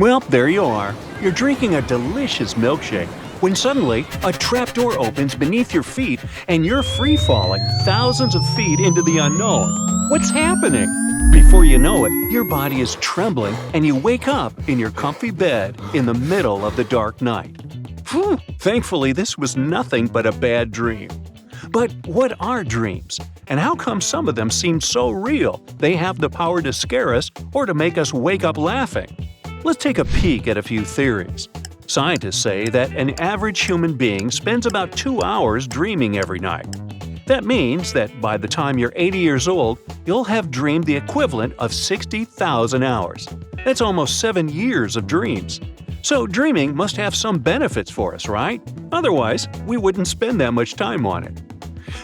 Well, there you are. You're drinking a delicious milkshake when suddenly a trapdoor opens beneath your feet and you're free-falling thousands of feet into the unknown. What's happening? Before you know it, your body is trembling and you wake up in your comfy bed in the middle of the dark night. Phew, thankfully, this was nothing but a bad dream. But what are dreams? And how come some of them seem so real they have the power to scare us or to make us wake up laughing? Let's take a peek at a few theories. Scientists say that an average human being spends about 2 hours dreaming every night. That means that by the time you're 80 years old, you'll have dreamed the equivalent of 60,000 hours. That's almost 7 years of dreams. So dreaming must have some benefits for us, right? Otherwise, we wouldn't spend that much time on it.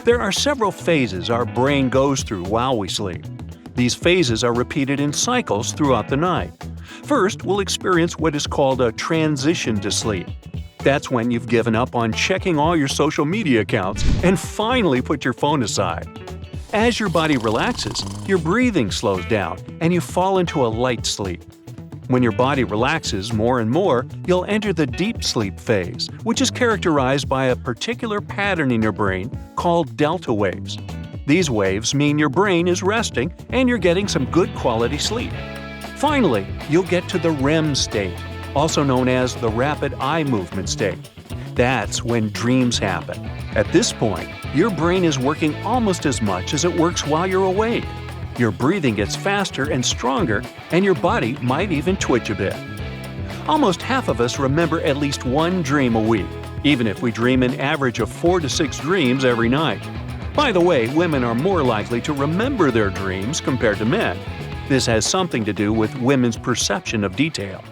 There are several phases our brain goes through while we sleep. These phases are repeated in cycles throughout the night. First, we'll experience what is called a transition to sleep. That's when you've given up on checking all your social media accounts and finally put your phone aside. As your body relaxes, your breathing slows down and you fall into a light sleep. When your body relaxes more and more, you'll enter the deep sleep phase, which is characterized by a particular pattern in your brain called delta waves. These waves mean your brain is resting and you're getting some good quality sleep. Finally, you'll get to the REM state, also known as the rapid eye movement state. That's when dreams happen. At this point, your brain is working almost as much as it works while you're awake. Your breathing gets faster and stronger, and your body might even twitch a bit. Almost half of us remember at least one dream a week, even if we dream an average of 4 to 6 dreams every night. By the way, women are more likely to remember their dreams compared to men. This has something to do with women's perception of detail.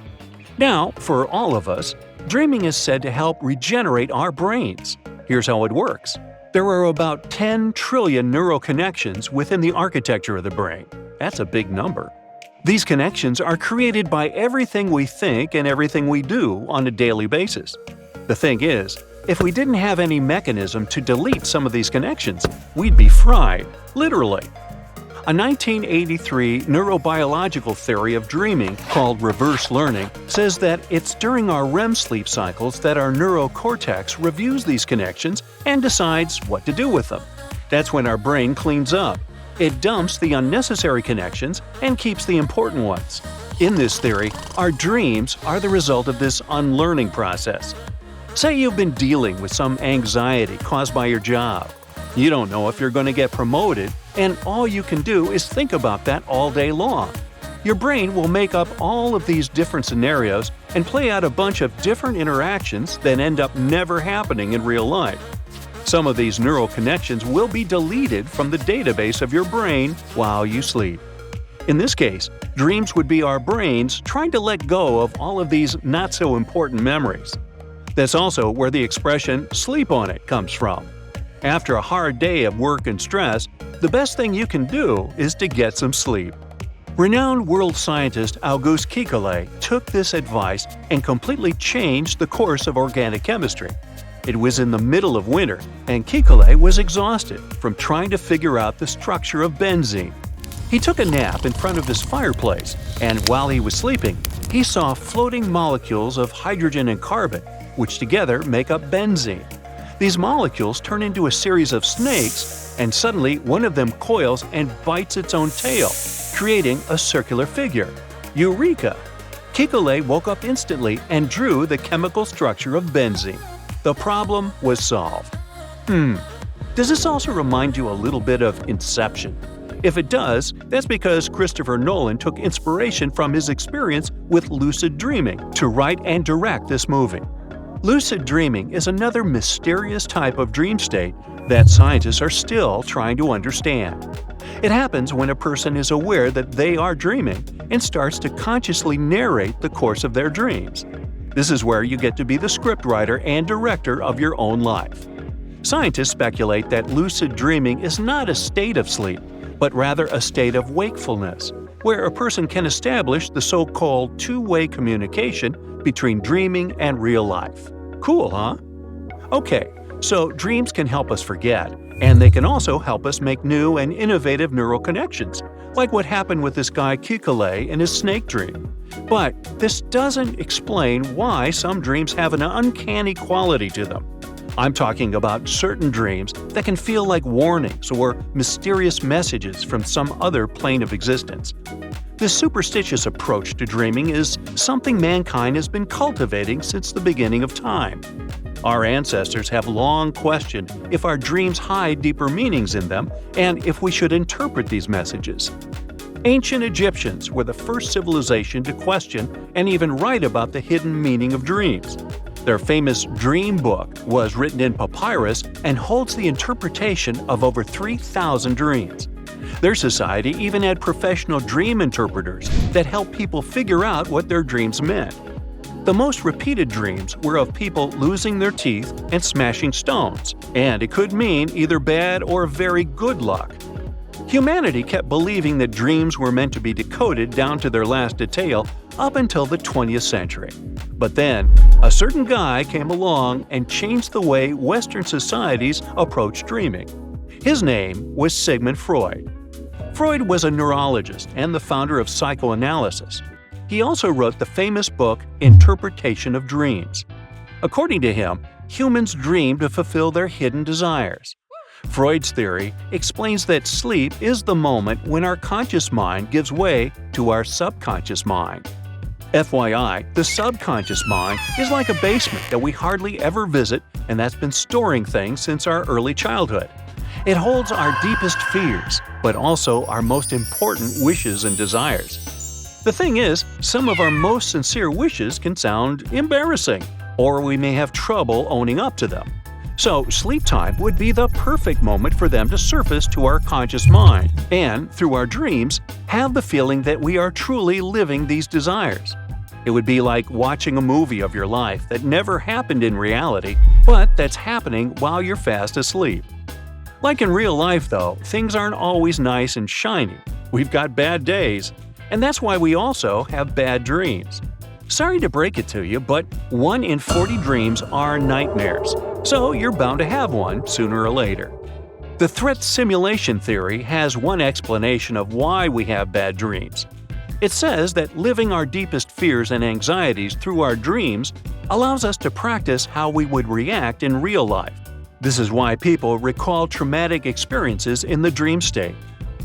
Now, for all of us, dreaming is said to help regenerate our brains. Here's how it works. There are about 10 trillion neural connections within the architecture of the brain. That's a big number. These connections are created by everything we think and everything we do on a daily basis. The thing is, if we didn't have any mechanism to delete some of these connections, we'd be fried, literally. A 1983 neurobiological theory of dreaming called reverse learning says that it's during our REM sleep cycles that our neurocortex reviews these connections and decides what to do with them. That's when our brain cleans up. It dumps the unnecessary connections and keeps the important ones. In this theory, our dreams are the result of this unlearning process. Say you've been dealing with some anxiety caused by your job. You don't know if you're going to get promoted, and all you can do is think about that all day long. Your brain will make up all of these different scenarios and play out a bunch of different interactions that end up never happening in real life. Some of these neural connections will be deleted from the database of your brain while you sleep. In this case, dreams would be our brains trying to let go of all of these not-so-important memories. That's also where the expression "sleep on it" comes from. After a hard day of work and stress, the best thing you can do is to get some sleep. Renowned world scientist Auguste Kekule took this advice and completely changed the course of organic chemistry. It was in the middle of winter, and Kekule was exhausted from trying to figure out the structure of benzene. He took a nap in front of his fireplace, and while he was sleeping, he saw floating molecules of hydrogen and carbon, which together make up benzene. These molecules turn into a series of snakes, and suddenly one of them coils and bites its own tail, creating a circular figure. Eureka! Kekule woke up instantly and drew the chemical structure of benzene. The problem was solved. Does this also remind you a little bit of Inception? If it does, that's because Christopher Nolan took inspiration from his experience with lucid dreaming to write and direct this movie. Lucid dreaming is another mysterious type of dream state that scientists are still trying to understand. It happens when a person is aware that they are dreaming and starts to consciously narrate the course of their dreams. This is where you get to be the scriptwriter and director of your own life. Scientists speculate that lucid dreaming is not a state of sleep, but rather a state of wakefulness, where a person can establish the so-called two-way communication between dreaming and real life. Cool, huh? Okay, so dreams can help us forget, and they can also help us make new and innovative neural connections. like what happened with this guy Kikale in his snake dream. But this doesn't explain why some dreams have an uncanny quality to them. I'm talking about certain dreams that can feel like warnings or mysterious messages from some other plane of existence. This superstitious approach to dreaming is something mankind has been cultivating since the beginning of time. Our ancestors have long questioned if our dreams hide deeper meanings in them and if we should interpret these messages. Ancient Egyptians were the first civilization to question and even write about the hidden meaning of dreams. Their famous Dream Book was written in papyrus and holds the interpretation of over 3,000 dreams. Their society even had professional dream interpreters that helped people figure out what their dreams meant. The most repeated dreams were of people losing their teeth and smashing stones, and it could mean either bad or very good luck. Humanity kept believing that dreams were meant to be decoded down to their last detail up until the 20th century. But then, a certain guy came along and changed the way Western societies approached dreaming. His name was Sigmund Freud. Freud was a neurologist and the founder of psychoanalysis. He also wrote the famous book Interpretation of Dreams. According to him, humans dream to fulfill their hidden desires. Freud's theory explains that sleep is the moment when our conscious mind gives way to our subconscious mind. FYI, the subconscious mind is like a basement that we hardly ever visit and that's been storing things since our early childhood. It holds our deepest fears, but also our most important wishes and desires. The thing is, some of our most sincere wishes can sound embarrassing, or we may have trouble owning up to them. So, sleep time would be the perfect moment for them to surface to our conscious mind and, through our dreams, have the feeling that we are truly living these desires. It would be like watching a movie of your life that never happened in reality, but that's happening while you're fast asleep. Like in real life, though, things aren't always nice and shiny. We've got bad days, and that's why we also have bad dreams. Sorry to break it to you, but 1 in 40 dreams are nightmares, so you're bound to have one sooner or later. The threat simulation theory has one explanation of why we have bad dreams. It says that living our deepest fears and anxieties through our dreams allows us to practice how we would react in real life. This is why people recall traumatic experiences in the dream state.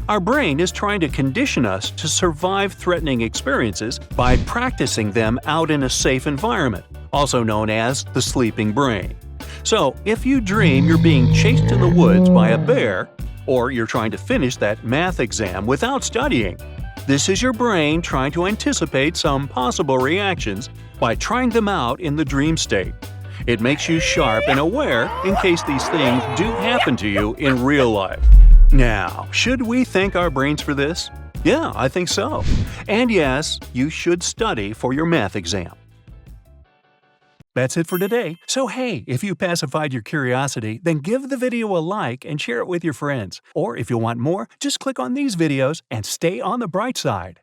Our brain is trying to condition us to survive threatening experiences by practicing them out in a safe environment, also known as the sleeping brain. So, if you dream you're being chased in the woods by a bear, or you're trying to finish that math exam without studying, this is your brain trying to anticipate some possible reactions by trying them out in the dream state. It makes you sharp and aware in case these things do happen to you in real life. Now, should we thank our brains for this? Yeah, I think so. And yes, you should study for your math exam. That's it for today. So hey, if you pacified your curiosity, then give the video a like and share it with your friends. Or if you want more, just click on these videos and stay on the bright side.